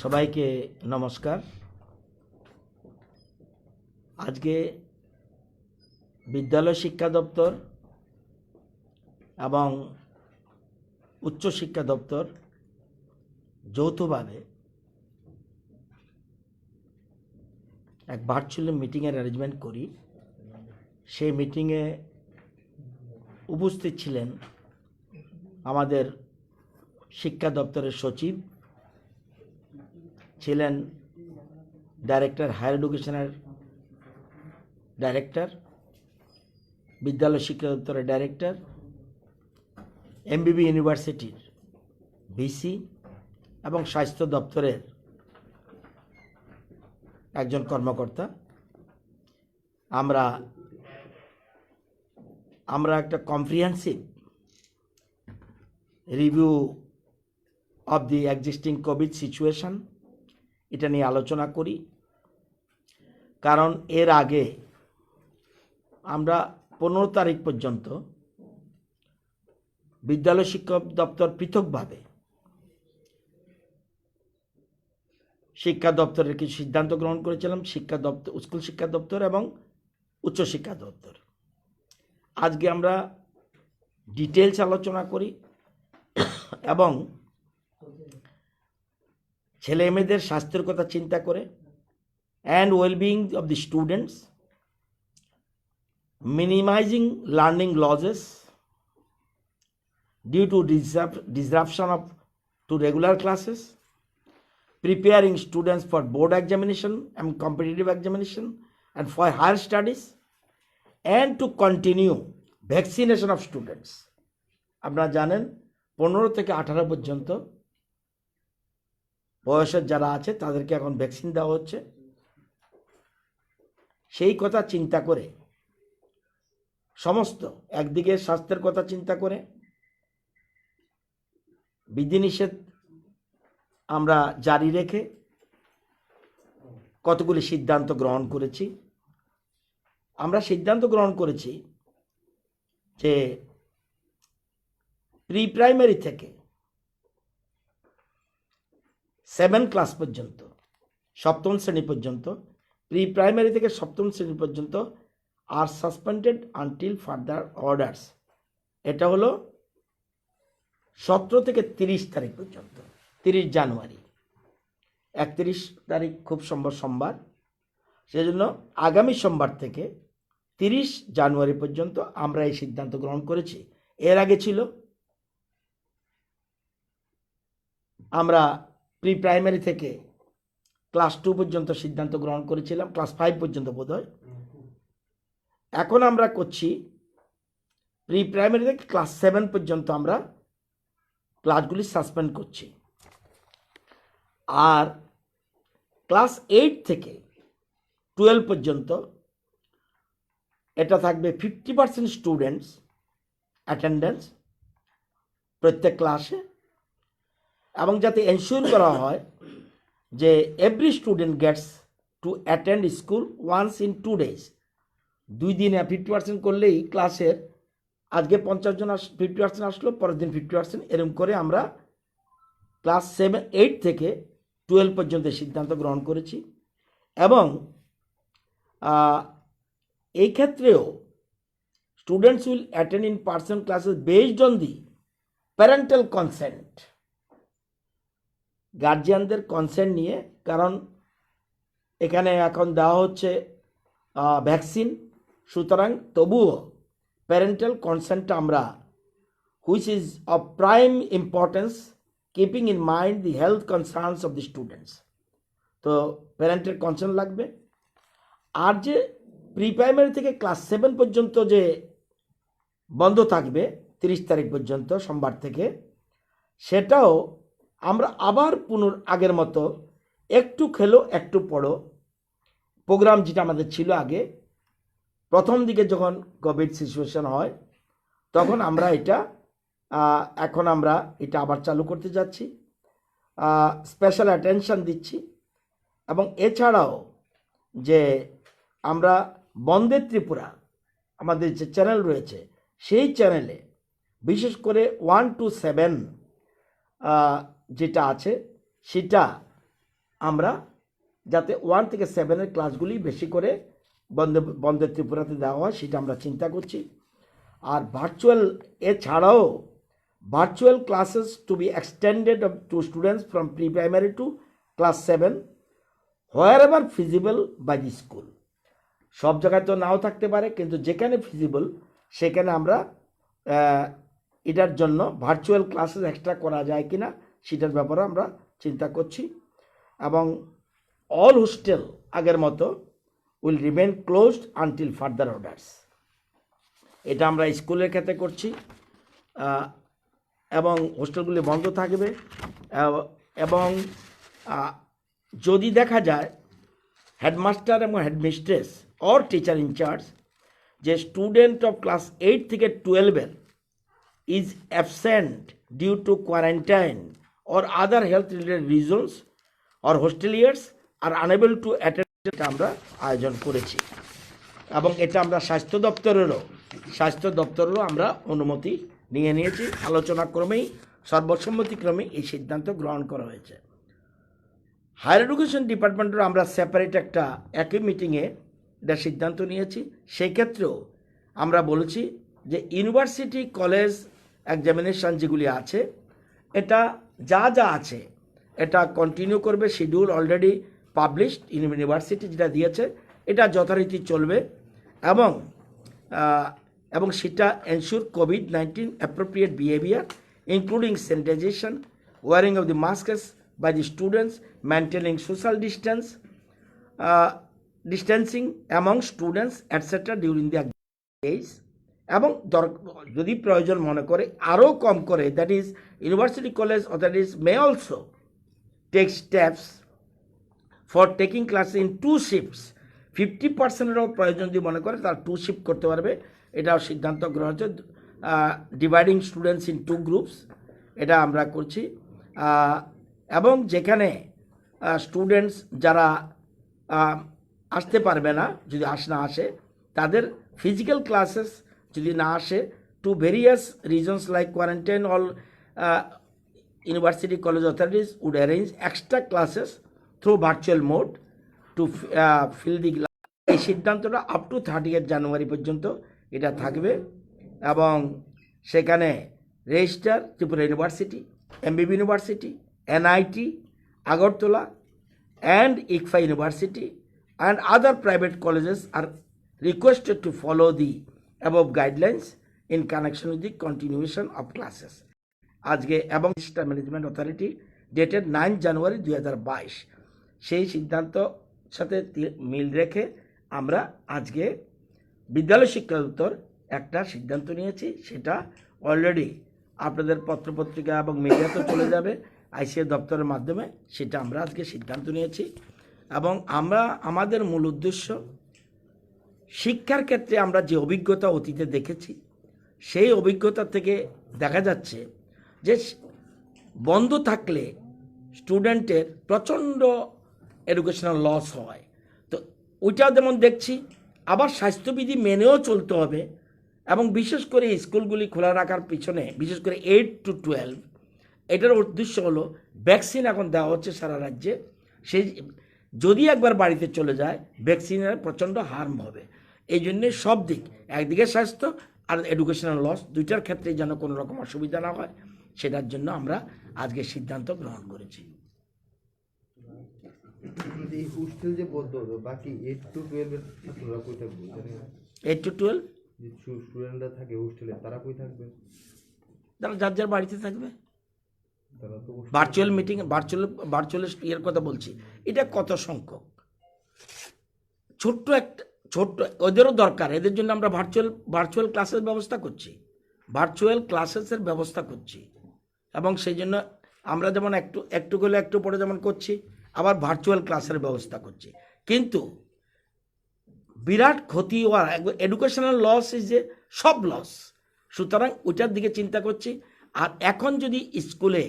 সবাইকে নমস্কার। আজকে বিদ্যালয় শিক্ষা দপ্তর এবং উচ্চ শিক্ষা দপ্তর যৌথভাবে এক ভার্চুয়াল মিটিংয়ের অ্যারেঞ্জমেন্ট করি। সেই মিটিংয়ে উপস্থিত ছিলেন আমাদের শিক্ষা দপ্তরের সচিব, ছিলেন ডাইরেক্টর হায়ার এডুকেশনের ডাইরেক্টর, বিদ্যালয় শিক্ষা দপ্তরের ডাইরেক্টর, এমবিবি ইউনিভার্সিটির ভিসি এবং স্বাস্থ্য দপ্তরের একজন কর্মকর্তা। আমরা একটা comprehensive review of the existing Covid situation এটা নিয়ে আলোচনা করি। কারণ এর আগে আমরা 15 তারিখ পর্যন্ত বিদ্যালয় শিক্ষা দপ্তর পৃথকভাবে শিক্ষা দপ্তরের কিছু সিদ্ধান্ত গ্রহণ করেছিলাম, শিক্ষা দপ্তর, স্কুল শিক্ষা দপ্তর এবং উচ্চ শিক্ষা দপ্তর। আজকে আমরা ডিটেলস আলোচনা করি এবং ছেলে মেয়েদের স্বাস্থ্যের কথা চিন্তা করে and wellbeing of the students, minimising learning losses due to disruption to regular classes, preparing students for board examination and competitive examination and for higher studies, and to continue vaccination of students. আপনারা জানেন 15 থেকে 18 পর্যন্ত বয়সের যারা আছে তাদেরকে এখন vaccine দেওয়া হচ্ছে। সেই কথা চিন্তা করে সমস্ত একদিকে স্বাস্থ্যের কথা চিন্তা করে বিধিনিষেধ আমরা জারি রেখে কতগুলি সিদ্ধান্ত গ্রহণ করেছি। আমরা সিদ্ধান্ত গ্রহণ করেছি যে প্রি প্রাইমারি থেকে 7 ক্লাস পর্যন্ত, সপ্তম শ্রেণী পর্যন্ত, প্রি প্রাইমারি থেকে সপ্তম শ্রেণী পর্যন্ত are suspended until further orders. এটা হলো 17 থেকে 30 তারিখ পর্যন্ত, 30 জানুয়ারি। 31 তারিখ খুব সম্ভব সোমবার, সেজন্য আগামী সোমবার থেকে 30 জানুয়ারি পর্যন্ত আমরা এই সিদ্ধান্ত গ্রহণ করেছি। এর আগে ছিল আমরা প্রি প্রাইমারি থেকে ক্লাস 2 পর্যন্ত সিদ্ধান্ত গ্রহণ করেছিলাম, ক্লাস 5 পর্যন্ত বোধহয়। এখন আমরা করছি প্রি প্রাইমারি থেকে ক্লাস 7 পর্যন্ত আমরা ক্লাসগুলি সাসপেন্ড করছি। আর ক্লাস 8 থেকে 12 পর্যন্ত এটা থাকবে 50% স্টুডেন্টস অ্যাটেন্ডেন্স প্রত্যেক ক্লাসে, এবং যাতে এনশিওর করা হয় যে every student gets to attend school once in 2 days। 2 দিনে 50% করলেই ক্লাসের আজকে 50 জন 50% আসলো, পরের দিন 50%, এরকম করে আমরা ক্লাস 8 থেকে 12 পর্যন্ত সিদ্ধান্ত গ্রহণ করেছি। এবং এই ক্ষেত্রেও students will attend in person classes based on the parental consent, গার্জিয়ানদের কনসেন্ট নিয়ে। কারণ এখানে এখন দেওয়া হচ্ছে ভ্যাকসিন, সুতরাং তবুও প্যারেন্টাল কনসেন্টটা আমরা, which is of prime importance keeping in mind the health concerns of the students. তো প্যারেন্টের কনসেন্ট লাগবে। আর যে প্রি প্রাইমারি থেকে ক্লাস 7 পর্যন্ত যে বন্ধ থাকবে 30 তারিখ পর্যন্ত সোমবার থেকে, সেটাও আমরা আবার আগের মতো একটু খেলো একটু পড়ো প্রোগ্রাম, যেটা আমাদের ছিল আগে প্রথম দিকে যখন কোভিড সিচুয়েশন হয় তখন আমরা এটা এখন আমরা এটা আবার চালু করতে যাচ্ছি, স্পেশাল অ্যাটেনশন দিচ্ছি। এবং এছাড়াও যে আমরা বন্দে ত্রিপুরা আমাদের যে চ্যানেল রয়েছে, সেই চ্যানেলে বিশেষ করে 1 to 7 যেটা আছে সেটা আমরা যাতে 1 থেকে 7-এর ক্লাসগুলি বেশি করে বন্দে ত্রিপুরাতে দেওয়া হয় সেটা আমরা চিন্তা করছি। আর ভার্চুয়াল এছাড়াও virtual classes to be extended to students from pre primary to class 7 wherever feasible by the school. সব জায়গায় তো নাও থাকতে পারে, কিন্তু যেখানে ফিজিবল সেখানে আমরা এটার জন্য ভার্চুয়াল ক্লাসেস এক্সট্রা করা যায় কিনা সেটার ব্যাপারে আমরা চিন্তা করছি। এবং অল হোস্টেল আগের মতো will remain closed until further orders. এটা আমরা স্কুলের ক্ষেত্রে করছি এবং হোস্টেলগুলি বন্ধ থাকবে। এবং যদি দেখা যায় হেডমাস্টার এবং হেডমিস্ট্রেস অর টিচার ইনচার্জ যে স্টুডেন্ট অফ ক্লাস 8 থেকে 12 is absent due to quarantine or other health related reasons or hosteliers are unable to attend, আমরা আয়োজন করেছি এবং এটা আমরা স্বাস্থ্য দপ্তরেরও আমরা অনুমতি নিয়ে নিয়েছি। আলোচনাক্রমেই সর্বসম্মতিক্রমে এই সিদ্ধান্ত গ্রহণ করা হয়েছে। হায়ার এডুকেশন ডিপার্টমেন্টের আমরা সেপারেট একটা একই মিটিংয়ে এটা সিদ্ধান্ত নিয়েছি। সেই ক্ষেত্রেও আমরা বলেছি যে ইউনিভার্সিটি কলেজ এক্সামিনেশান যেগুলি আছে এটা যা আছে এটা কন্টিনিউ করবে। শিডিউল অলরেডি পাবলিশড, ইউনিভার্সিটি যেটা দিয়েছে এটা যথারীতি চলবে এবং সেটা এনশিওর কোভিড-19 appropriate behaviour including sanitisation, wearing of the masks by the students, maintaining social distancing among students etc. during the days, এবং যদি প্রয়োজন মনে করে আরও কম করে, that is university college authorities may also take steps for taking class in 2 shifts। 50%-এরও প্রয়োজন যদি মনে করে তারা 2 শিফট করতে পারবে। এটাও সিদ্ধান্ত গ্রহণ হচ্ছে। ডিভাইডিং স্টুডেন্টস ইন 2 গ্রুপস এটা আমরা করছি। এবং যেখানে স্টুডেন্টস যারা আসতে পারবে না, যদি না আসে তাদের ফিজিক্যাল ক্লাসেস যদি না আসে to various reasons like quarantine, all university college authorities would arrange extra classes through virtual mode to fill the class. এই সিদ্ধান্তটা আপ টু 30 জানুয়ারি পর্যন্ত এটা থাকবে এবং সেখানে registrar Tripura university, এমবিবি university, NIT, Agartala and ICFA University and other private colleges are requested to follow the above guidelines in connection with the continuation of classes. আজকে এবং system management authority dated 9 জানুয়ারি 2022 সেই সিদ্ধান্ত সাথে মিল রেখে আমরা আজকে বিদ্যালয় শিক্ষা দপ্তর একটা সিদ্ধান্ত নিয়েছি। সেটা অলরেডি আপনাদের পত্রপত্রিকা এবং মিডিয়াতে চলে যাবে আইসিএ দপ্তরের মাধ্যমে। সেটা আমরা আজকে সিদ্ধান্ত নিয়েছি এবং আমাদের মূল উদ্দেশ্য শিক্ষার ক্ষেত্রে আমরা যে অভিজ্ঞতা অতীতে দেখেছি সেই অভিজ্ঞতা থেকে দেখা যাচ্ছে যে বন্ধ থাকলে স্টুডেন্টের প্রচণ্ড এডুকেশনাল লস হয়। তো ওইটাও যেমন দেখছি, আবার স্বাস্থ্যবিধি মেনেও চলতে হবে এবং বিশেষ করে স্কুলগুলি খোলা রাখার পিছনে বিশেষ করে 8 to 12 এটার উদ্দেশ্য হলো ভ্যাকসিন এখন দেওয়া হচ্ছে সারা রাজ্যে। সেই যদি একবার বাড়িতে চলে যায় ভ্যাকসিনের প্রচণ্ড হার্ম হবে। এই জন্যে সব দিক, একদিকে স্বাস্থ্য আর এডুকেশনাল লস দুইটার ক্ষেত্রে যেন কোনো রকম অসুবিধা না হয় সেটার জন্য আমরা আজকে সিদ্ধান্ত গ্রহণ করেছি। এই হোস্টেল যে বন্ধ হলো, বাকি 8 to 12 এর ছাত্ররা কই থাকবে? 8 to 12 যে স্টুডেন্টরা থাকে হোস্টেলে তারা কই থাকবে? তারা যার যার বাড়িতে থাকবে। তারা তো ভার্চুয়াল মিটিং, ভার্চুয়াল ইয়ের কথা বলছি। এটা কত সংখ্যক, ছোট্ট ওদেরও দরকার। এদের জন্য আমরা ভার্চুয়াল ক্লাসের ব্যবস্থা করছি এবং সেই জন্য আমরা যেমন একটু গেলে একটু পরে যেমন করছি, আবার ভার্চুয়াল ক্লাসের ব্যবস্থা করছি। কিন্তু বিরাট ক্ষতি হওয়ার এডুকেশনাল লস ইজ যে সব লস, সুতরাং ওইটার দিকে চিন্তা করছি। আর এখন যদি স্কুলে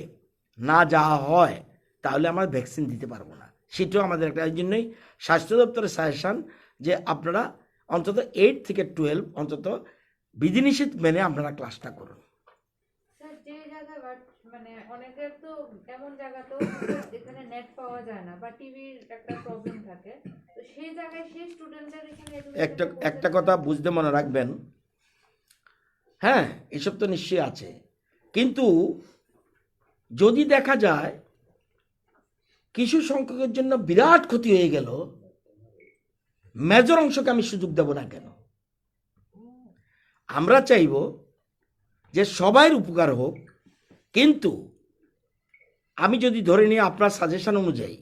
না যাওয়া হয় তাহলে আমরা ভ্যাকসিন দিতে পারবো না, সেটাও আমাদের একটা। এই জন্যই স্বাস্থ্য দপ্তরের সাজেশন যে আপনারা অন্তত 8 থেকে 12 অন্তত বিধিনিষেধ মেনে আপনারা ক্লাসটা করুন। মানে অনেকের তো এমন জায়গাতেও এখানে নেট পাওয়া যায় না বা টিভির একটা প্রবলেম থাকে, তো সেই জায়গায় সেই স্টুডেন্টদের এখানে একটা একটা কথা বুঝতে মনে রাখবেন, হ্যাঁ এসব তো নিশ্চয়ই আছে, কিন্তু যদি দেখা যায় কিছু সংখ্যকের জন্য বিরাট ক্ষতি হয়ে গেল, মেজর অংশকে আমি সুযোগ দেব না কেন? আমরা চাইব যে সবাইয়ের উপকার হোক, কিন্তু আমি যদি ধরে নিই আপনার সাজেশন অনুযায়ী,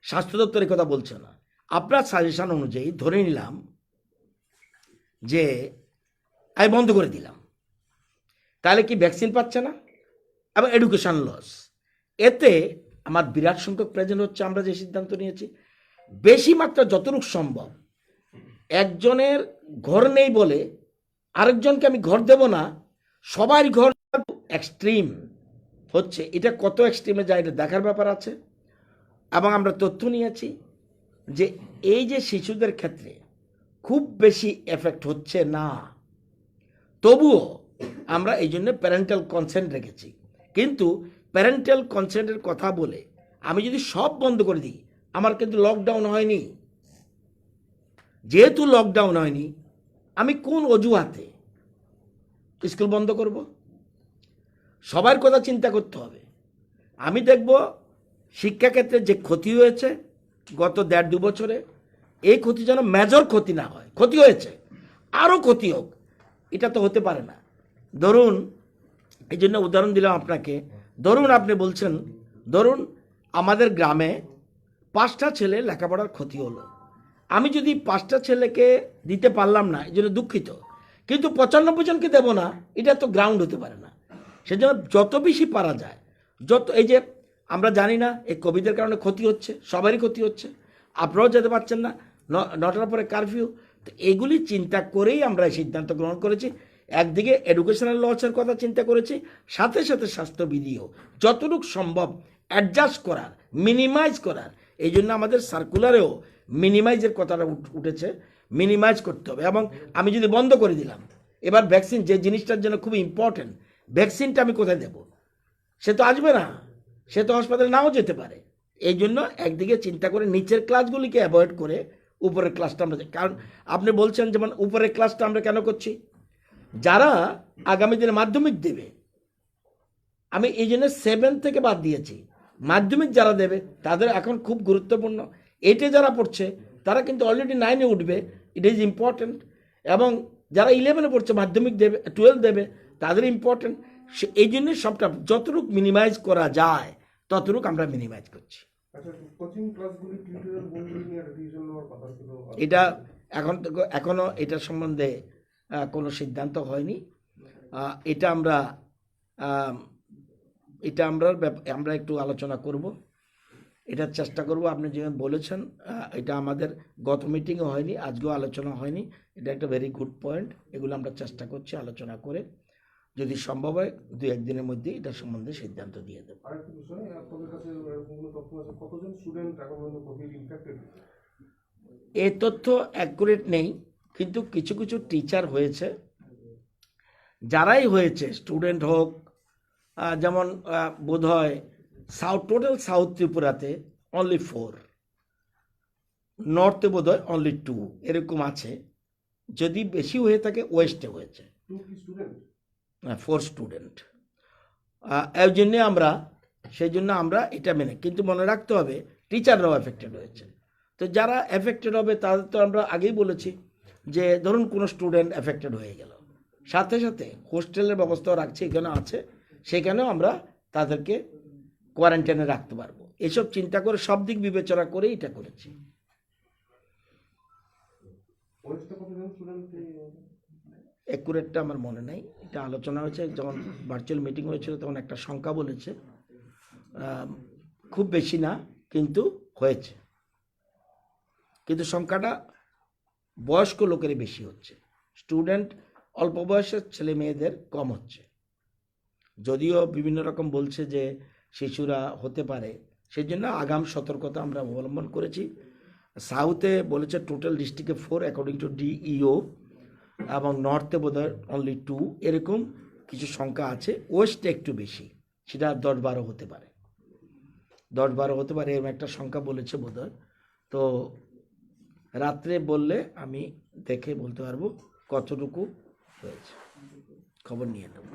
স্বাস্থ্য দপ্তরের কথা বলছে না, আপনার সাজেশন অনুযায়ী ধরে নিলাম যে আমি বন্ধ করে দিলাম, তাহলে কি ভ্যাকসিন পাচ্ছে না এবং এডুকেশন লস। এতে আমার বিরাট সংখ্যক প্রেজেন্ট হচ্ছে। আমরা যে সিদ্ধান্ত নিয়েছি, বেশি মাত্রা যতটুকু সম্ভব, একজনের ঘর নেই বলে আরেকজনকে আমি ঘর দেব না, সবার ঘর এক্সট্রিম হচ্ছে। এটা কত এক্সট্রিমে যায় এটা দেখার ব্যাপার আছে। এবং আমরা তথ্য নিয়েছি যে এই যে শিশুদের ক্ষেত্রে খুব বেশি এফেক্ট হচ্ছে না, তবুও আমরা এই জন্য প্যারেন্টাল কনসেন্ট রেখেছি। কিন্তু প্যারেন্টাল কনসেন্টের কথা বলে আমি যদি সব বন্ধ করে দিই, আমার কিন্তু লকডাউন হয়নি। যেহেতু লকডাউন হয়নি, আমি কোন অজুহাতে স্কুল বন্ধ করব? সবার কথা চিন্তা করতে হবে। আমি দেখব শিক্ষাক্ষেত্রে যে ক্ষতি হয়েছে গত 1.5-2 বছরে, এই ক্ষতি যেন মেজর ক্ষতি না হয়। ক্ষতি হয়েছে, আরও ক্ষতি হোক, এটা তো হতে পারে না। ধরুন, এই জন্য উদাহরণ দিলাম আপনাকে, ধরুন আপনি বলছেন, ধরুন আমাদের গ্রামে 5টা ছেলে লেখাপড়ার ক্ষতি হলো, আমি যদি 5টা ছেলেকে দিতে পারলাম না, এই জন্য দুঃখিত, কিন্তু 95 জনকে দেব না, এটা তো গ্রাউন্ড হতে পারে না। সেজন্য যত বেশি পারা যায়, যত, এই যে আমরা জানি না এই কোভিডের কারণে ক্ষতি হচ্ছে, সবারই ক্ষতি হচ্ছে, আপনারাও যেতে পারছেন না, 9টার পরে কারফিউ, তো এগুলি চিন্তা করেই আমরা এই সিদ্ধান্ত গ্রহণ করেছি। একদিকে এডুকেশনাল লসের কথা চিন্তা করেছি, সাথে সাথে স্বাস্থ্যবিধিও যতটুকু সম্ভব অ্যাডজাস্ট করার, মিনিমাইজ করার। এই জন্য আমাদের সার্কুলারেও মিনিমাইজের কথাটা উঠেছে, মিনিমাইজ করতে হবে। এবং আমি যদি বন্ধ করে দিলাম, এবার ভ্যাকসিন যে জিনিসটার জন্য খুব ইম্পর্টেন্ট, ভ্যাকসিনটা আমি কোথায় দেব? সে তো আসবে না, সে তো হাসপাতালে নাও যেতে পারে। এই জন্য একদিকে চিন্তা করে নিচের ক্লাসগুলিকে অ্যাভয়েড করে উপরের ক্লাসটা আমরা, কারণ আপনি বলছেন যেমন উপরের ক্লাসটা আমরা কেন করছি, যারা আগামী দিনে মাধ্যমিক দেবে, আমি এই জন্য 7 থেকে বাদ দিয়েছি। মাধ্যমিক যারা দেবে তাদের এখন খুব গুরুত্বপূর্ণ। 8-এ যারা পড়ছে তারা কিন্তু অলরেডি 9-এ উঠবে, ইট ইজ ইম্পর্টেন্ট। এবং যারা 11-এ পড়ছে, মাধ্যমিক দেবে, 12 দেবে, তাদের ইম্পর্টেন্ট। এই জন্য সবটা যতটুকু মিনিমাইজ করা যায় ততটুকু আমরা মিনিমাইজ করছি। এটা এখনো এটা সম্বন্ধে কোনো সিদ্ধান্ত হয়নি। এটা আমরা আমরা একটু আলোচনা করব, এটার চেষ্টা করব। আপনি যে বলেছেন, এটা আমাদের গত মিটিংও হয়নি, আজকেও আলোচনা হয়নি। এটা একটা ভেরি গুড পয়েন্ট। এগুলো আমরা চেষ্টা করছি আলোচনা করে, যদি সম্ভব হয় 2-1 দিনের মধ্যে এটা সম্বন্ধে সিদ্ধান্ত দিয়ে দেব। এই তথ্য অ্যাকুরেট নেই, কিন্তু কিছু কিছু টিচার হয়েছে, যারাই হয়েছে, স্টুডেন্ট হোক, যেমন বোধ হয় টোটাল সাউথ ত্রিপুরাতে অনলি 4, নর্থে বোধ হয় অনলি 2, এরকম আছে। যদি বেশি হয়ে থাকে ওয়েস্টে হয়েছে 4 স্টুডেন্ট। এই জন্যে সেই জন্য আমরা এটা মেনে, কিন্তু মনে রাখতে হবে টিচাররাও এফেক্টেড হয়েছে। তো যারা এফেক্টেড হবে তাদের তো আমরা আগেই বলেছি যে ধরুন কোনো স্টুডেন্ট এফেক্টেড হয়ে গেল, সাথে সাথে হোস্টেলের ব্যবস্থাও রাখছি, এখানে আছে, সেখানেও আমরা তাদেরকে কোয়ারেন্টাইনে রাখতে পারবো। এসব চিন্তা করে সব দিক বিবেচনা করে এটা করেছি। অ্যাকুরেটটা আমার মনে নাই, এটা আলোচনা হয়েছে যখন ভার্চুয়াল মিটিং হয়েছিল, তখন একটা সংখ্যা বলেছে, খুব বেশি না, কিন্তু হয়েছে। কিন্তু সংখ্যাটা বয়স্ক লোকেরই বেশি হচ্ছে, স্টুডেন্ট অল্প বয়সের ছেলে মেয়েদের কম হচ্ছে। যদিও বিভিন্ন রকম বলছে যে শিশুরা হতে পারে, সেই জন্য আগাম সতর্কতা আমরা অবলম্বন করেছি। সাউথে বলেছে টোটাল ডিস্ট্রিক্টে 4 অ্যাকর্ডিং টু ডিইও, এবং নর্থে বোধহয় অনলি 2, এরকম কিছু সংখ্যা আছে। ওয়েস্টে একটু বেশি, সেটা 10-12 হতে পারে, 10-12 হতে পারে, এরকম একটা সংখ্যা বলেছে বোধহয়। তো রাত্রে বললে আমি দেখে বলতে পারবো কতটুকু হয়েছে, খবর নিয়ে নেব।